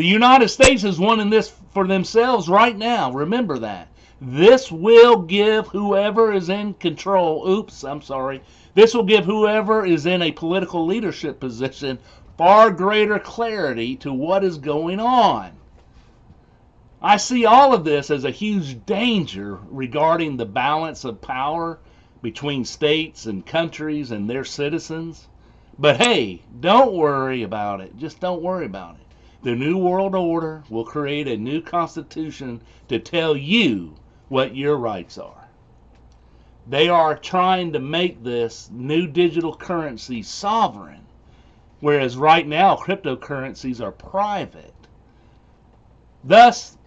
The United States is wanting this for themselves right now. Remember that. This will give whoever is in control, this will give whoever is in a political leadership position far greater clarity to what is going on. I see all of this as a huge danger regarding the balance of power between states and countries and their citizens. But hey, don't worry about it. Just don't worry about it. The New World Order will create a new constitution to tell you what your rights are. They are trying to make this new digital currency sovereign, whereas right now cryptocurrencies are private. Thus,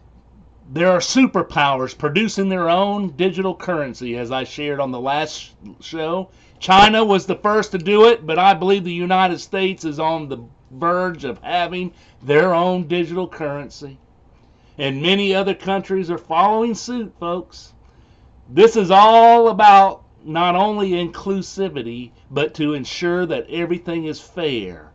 there are superpowers producing their own digital currency, as I shared on the last show. China was the first to do it, but I believe the United States is on the verge of having their own digital currency. And many other countries are following suit, folks. This is all about not only inclusivity, but to ensure that everything is fair.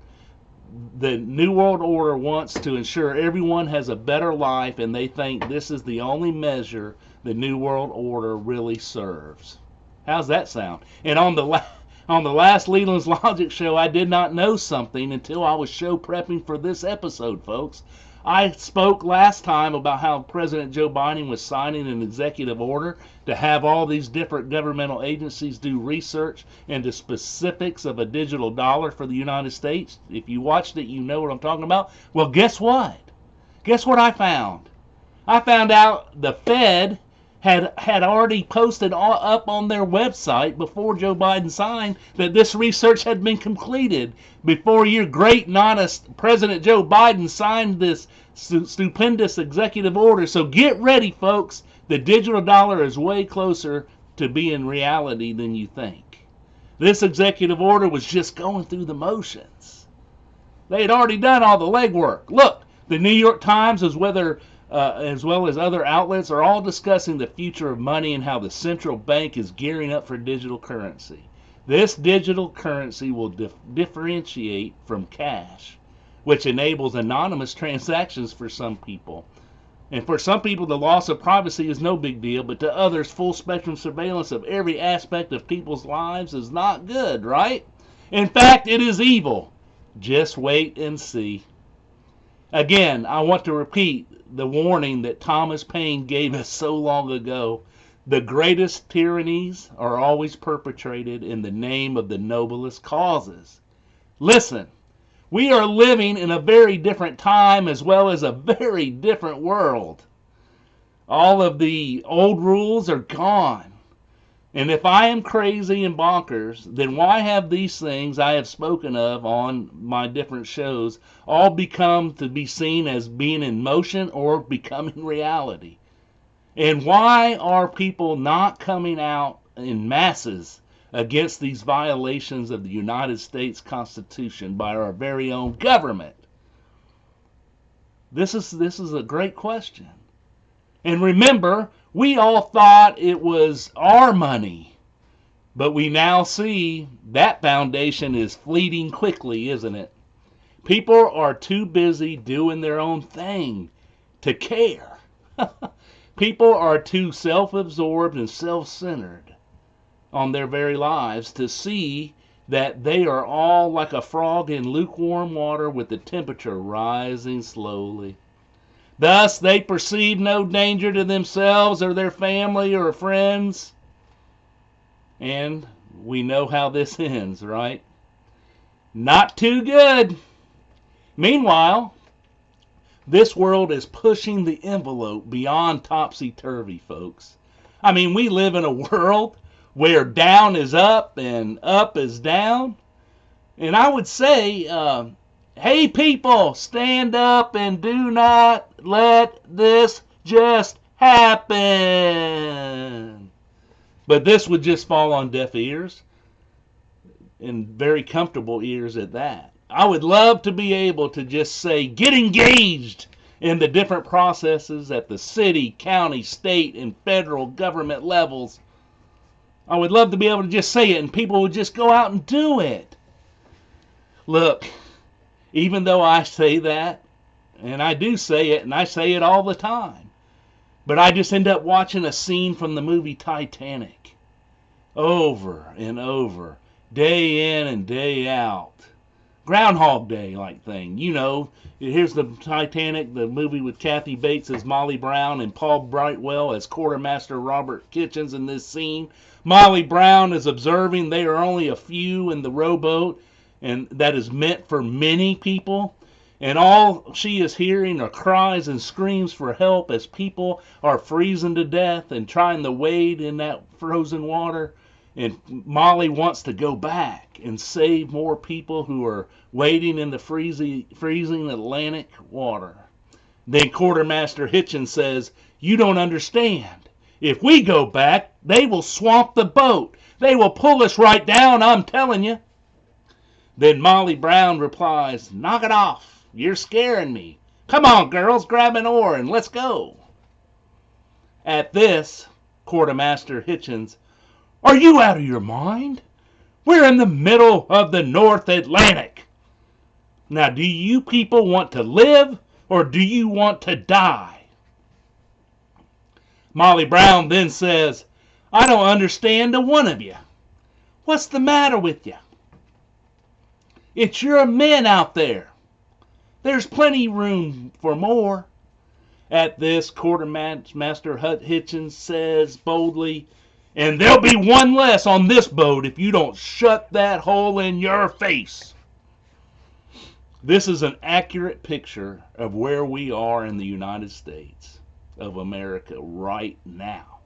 The New World Order wants to ensure everyone has a better life, and they think this is the only measure the New World Order really serves. How's that sound? And on the last Leland's Logic show, I did not know something until I was show prepping for this episode, folks. I spoke last time about how President Joe Biden was signing an executive order to have all these different governmental agencies do research into specifics of a digital dollar for the United States. If you watched it, you know what I'm talking about. Well, guess what? Guess what I found? I found out the Fed had already posted up on their website before Joe Biden signed that this research had been completed before your great and honest President Joe Biden signed this stupendous executive order. So get ready, folks. The digital dollar is way closer to being reality than you think. This executive order was just going through the motions. They had already done all the legwork. Look, the New York Times, as well as other outlets, are all discussing the future of money and how the central bank is gearing up for digital currency. This digital currency will differentiate from cash, which enables anonymous transactions for some people. And for some people, the loss of privacy is no big deal, but to others, full spectrum surveillance of every aspect of people's lives is not good, right? In fact, it is evil. Just wait and see. Again, I want to repeat the warning that Thomas Paine gave us so long ago. The greatest tyrannies are always perpetrated in the name of the noblest causes. Listen, we are living in a very different time as well as a very different world. All of the old rules are gone. And if I am crazy and bonkers, then why have these things I have spoken of on my different shows all become to be seen as being in motion or becoming reality? And why are people not coming out in masses against these violations of the United States Constitution by our very own government? This is a great question. And remember, we all thought it was our money, but we now see that foundation is fleeting quickly, isn't it? People are too busy doing their own thing to care. People are too self-absorbed and self-centered on their very lives to see that they are all like a frog in lukewarm water with the temperature rising slowly. Thus, they perceive no danger to themselves or their family or friends. And we know how this ends, right? Not too good. Meanwhile, this world is pushing the envelope beyond topsy-turvy, folks. I mean, we live in a world where down is up and up is down. And I would say, hey people, stand up and do not let this just happen. But this would just fall on deaf ears, and very comfortable ears at that. I would love to be able to just say, get engaged in the different processes at the city, county, state, and federal government levels. I would love to be able to just say it and people would just go out and do it. Look, even though I say that, and I do say it, and I say it all the time. But I just end up watching a scene from the movie Titanic over and over, day in and day out. Groundhog Day like thing. You know, here's the Titanic, the movie with Kathy Bates as Molly Brown and Paul Brightwell as Quartermaster Robert Kitchens in this scene. Molly Brown is observing there are only a few in the rowboat, and that is meant for many people. And all she is hearing are cries and screams for help as people are freezing to death and trying to wade in that frozen water. And Molly wants to go back and save more people who are wading in the freezing Atlantic water. Then Quartermaster Hitchens says, "You don't understand. If we go back, they will swamp the boat. They will pull us right down, I'm telling you." Then Molly Brown replies, "Knock it off. You're scaring me. Come on, girls, grab an oar and let's go." At this, Quartermaster Hitchens, "Are you out of your mind? We're in the middle of the North Atlantic. Now, do you people want to live or do you want to die?" Molly Brown then says, "I don't understand a one of you. What's the matter with you? It's your men out there. There's plenty room for more." At this, Quartermaster Hitchens says boldly, "And there'll be one less on this boat if you don't shut that hole in your face." This is an accurate picture of where we are in the United States of America right now.